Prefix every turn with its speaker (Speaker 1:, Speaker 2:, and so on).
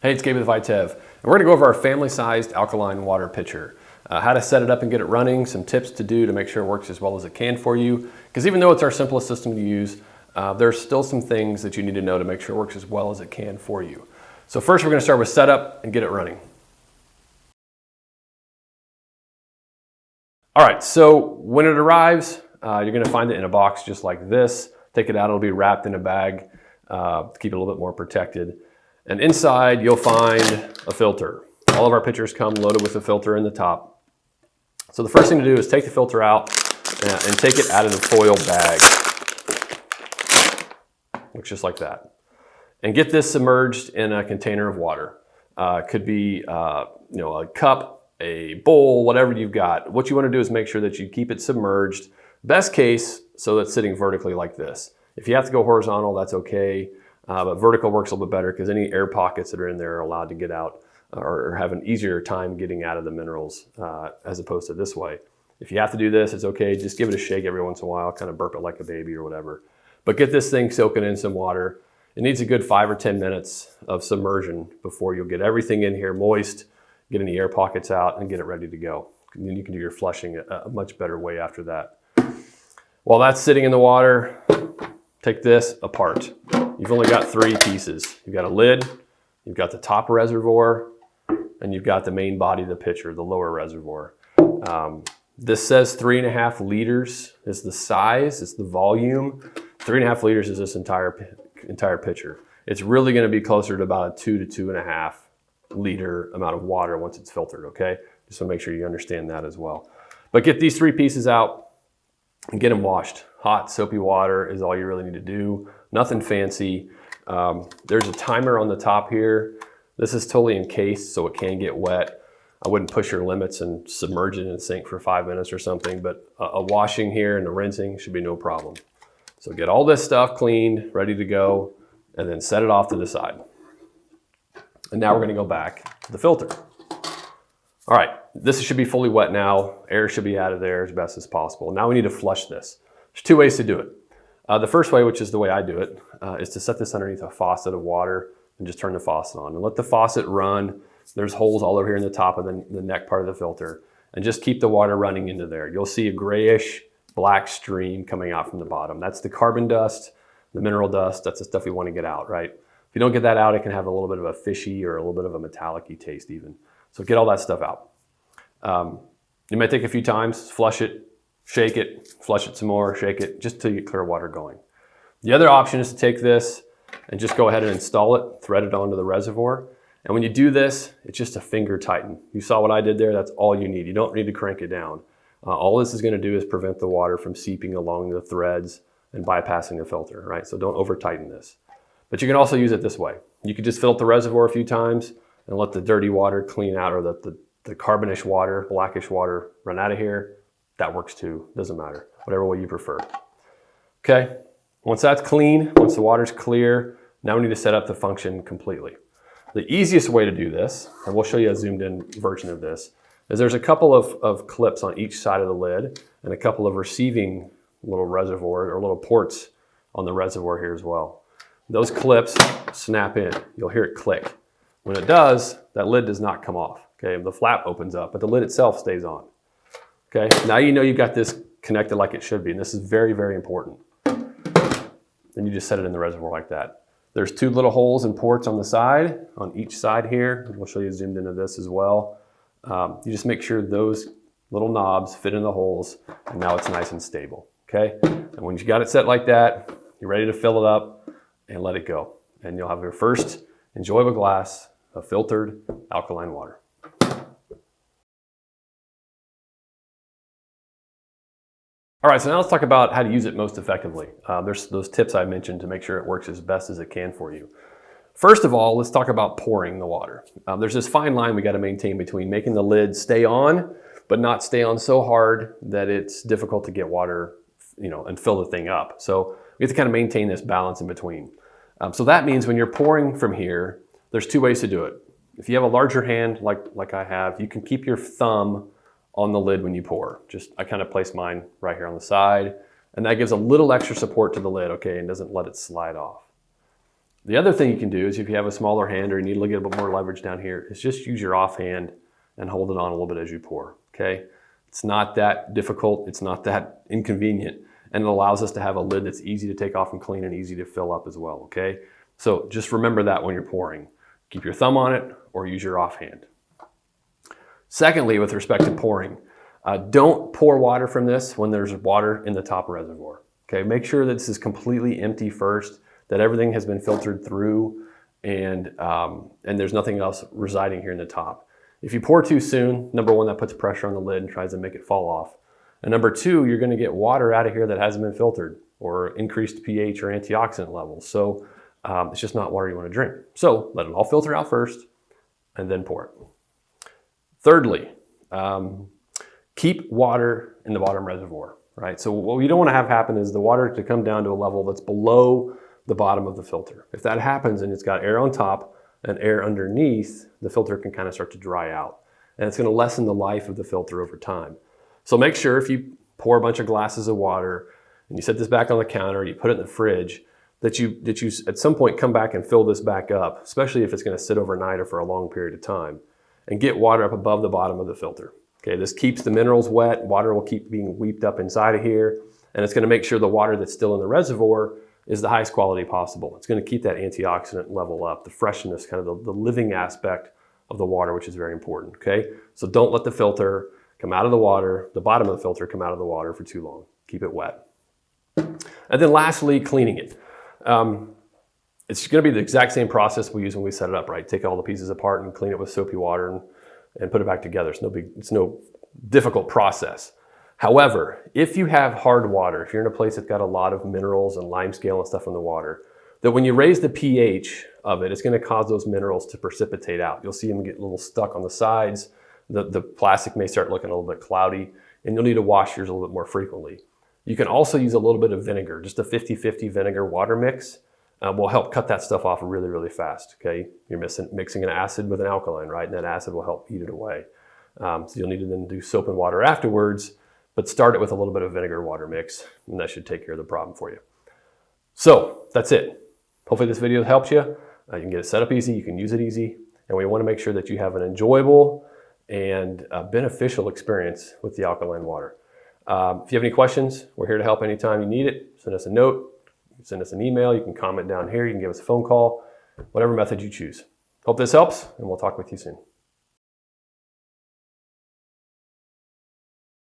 Speaker 1: Hey, it's Gabe with Vitev, and we're gonna go over our family-sized alkaline water pitcher. How to set it up and get it running, some tips to do to make sure it works as well as it can for you. Because even though it's our simplest system to use, there's still some things that you need to know to make sure it works as well as it can for you. So first we're gonna start with setup and get it running. All right, so when it arrives, you're gonna find it in a box just like this. Take it out, it'll be wrapped in a bag to keep it a little bit more protected. And inside, you'll find a filter. All of our pitchers come loaded with a filter in the top. So the first thing to do is take the filter out and take it out of the foil bag. Looks just like that. And get this submerged in a container of water. Could be a cup, a bowl, whatever you've got. What you want to do is make sure that you keep it submerged. Best case, so that it's sitting vertically like this. If you have to go horizontal, that's okay. But vertical works a little bit better because any air pockets that are in there are allowed to get out or have an easier time getting out of the minerals as opposed to this way. If you have to do this, it's okay. Just give it a shake every once in a while, kind of burp it like a baby or whatever. But get this thing soaking in some water. It needs a good 5 or 10 minutes of submersion before you'll get everything in here moist, get any air pockets out, and get it ready to go. And then you can do your flushing a much better way after that. While that's sitting in the water, take this apart. You've only got 3 pieces. You've got a lid, you've got the top reservoir, and you've got the main body of the pitcher, the lower reservoir. This says 3.5 liters is the size, it's the volume. 3.5 liters is this entire pitcher. It's really gonna be closer to about a 2 to 2.5 liter amount of water once it's filtered, okay? Just wanna make sure you understand that as well. But get these 3 pieces out and get them washed. Hot, soapy water is all you really need to do. Nothing fancy. There's a timer on the top here. This is totally encased, so it can get wet. I wouldn't push your limits and submerge it in the sink for 5 minutes or something, but a washing here and a rinsing should be no problem. So get all this stuff cleaned, ready to go, and then set it off to the side. And now we're gonna go back to the filter. All right, this should be fully wet now. Air should be out of there as best as possible. Now we need to flush this. There's 2 ways to do it. The first way, which is the way I do it, is to set this underneath a faucet of water and just turn the faucet on and let the faucet run. There's holes all over here in the top of the neck part of the filter, and just keep the water running into there. You'll see a grayish black stream coming out from the bottom. That's the carbon dust, the mineral dust. That's the stuff we want to get out, right? If you don't get that out, it can have a little bit of a fishy or a little bit of a metallic-y taste even. So get all that stuff out. You might take a few times, flush it, shake it, flush it some more, shake it, just till you get clear water going. The other option is to take this and just go ahead and install it, thread it onto the reservoir. And when you do this, it's just a finger tighten. You saw what I did there, that's all you need. You don't need to crank it down. All this is gonna do is prevent the water from seeping along the threads and bypassing the filter, right? So don't over tighten this. But you can also use it this way. You could just fill up the reservoir a few times and let the dirty water clean out, or the carbonish water, blackish water run out of here. That works too, doesn't matter, whatever way you prefer. Okay, once that's clean, once the water's clear, now we need to set up the function completely. The easiest way to do this, and we'll show you a zoomed in version of this, is there's a couple of clips on each side of the lid and a couple of receiving little reservoir or little ports on the reservoir here as well. Those clips snap in, you'll hear it click. When it does, that lid does not come off. Okay, the flap opens up, but the lid itself stays on. Okay, now you know you've got this connected like it should be, and this is very, very important. Then you just set it in the reservoir like that. There's 2 little holes and ports on the side, on each side here. We'll show you zoomed into this as well. You just make sure those little knobs fit in the holes, and now it's nice and stable, okay? And when you got it set like that, you're ready to fill it up and let it go. And you'll have your first enjoyable glass of filtered alkaline water. All right, so now let's talk about how to use it most effectively. There's those tips I mentioned to make sure it works as best as it can for you. First of all, let's talk about pouring the water. There's this fine line we got to maintain between making the lid stay on, but not stay on so hard that it's difficult to get water, and fill the thing up. So we have to kind of maintain this balance in between. So that means when you're pouring from here, there's 2 ways to do it. If you have a larger hand like I have, you can keep your thumb on the lid when you pour. I kind of place mine right here on the side, and that gives a little extra support to the lid, okay, and doesn't let it slide off. The other thing you can do is if you have a smaller hand or you need to get a bit more leverage down here, is just use your offhand and hold it on a little bit as you pour, okay? It's not that difficult, it's not that inconvenient, and it allows us to have a lid that's easy to take off and clean and easy to fill up as well, okay? So just remember that when you're pouring. Keep your thumb on it or use your offhand. Secondly, with respect to pouring, don't pour water from this when there's water in the top reservoir, okay? Make sure that this is completely empty first, that everything has been filtered through and there's nothing else residing here in the top. If you pour too soon, number one, that puts pressure on the lid and tries to make it fall off. And number two, you're gonna get water out of here that hasn't been filtered or increased pH or antioxidant levels. So it's just not water you wanna drink. So let it all filter out first and then pour it. Thirdly, keep water in the bottom reservoir, right? So what we don't wanna have happen is the water to come down to a level that's below the bottom of the filter. If that happens and it's got air on top and air underneath, the filter can kind of start to dry out. And it's gonna lessen the life of the filter over time. So make sure if you pour a bunch of glasses of water and you set this back on the counter, you put it in the fridge, that you at some point come back and fill this back up, especially if it's gonna sit overnight or for a long period of time, and get water up above the bottom of the filter. Okay, this keeps the minerals wet, water will keep being weeped up inside of here, and it's gonna make sure the water that's still in the reservoir is the highest quality possible. It's gonna keep that antioxidant level up, the freshness, kind of the living aspect of the water, which is very important, okay? So don't let the filter come out of the water, the bottom of the filter come out of the water for too long. Keep it wet. And then lastly, cleaning it. It's gonna be the exact same process we use when we set it up, right? Take all the pieces apart and clean it with soapy water and put it back together. It's no difficult process. However, if you have hard water, if you're in a place that's got a lot of minerals and lime scale and stuff in the water, that when you raise the pH of it, it's gonna cause those minerals to precipitate out. You'll see them get a little stuck on the sides. The plastic may start looking a little bit cloudy, and you'll need to wash yours a little bit more frequently. You can also use a little bit of vinegar, just a 50-50 vinegar water mix will help cut that stuff off really, really fast, okay? You're mixing an acid with an alkaline, right? And that acid will help eat it away. So you'll need to then do soap and water afterwards, but start it with a little bit of vinegar water mix, and that should take care of the problem for you. So that's it. Hopefully this video helps you. You can get it set up easy, you can use it easy, and we wanna make sure that you have an enjoyable and beneficial experience with the alkaline water. If you have any questions, we're here to help anytime you need it. Send us a note, send us an email, you can comment down here, you can give us a phone call, whatever method you choose. Hope this helps, and we'll talk with you soon.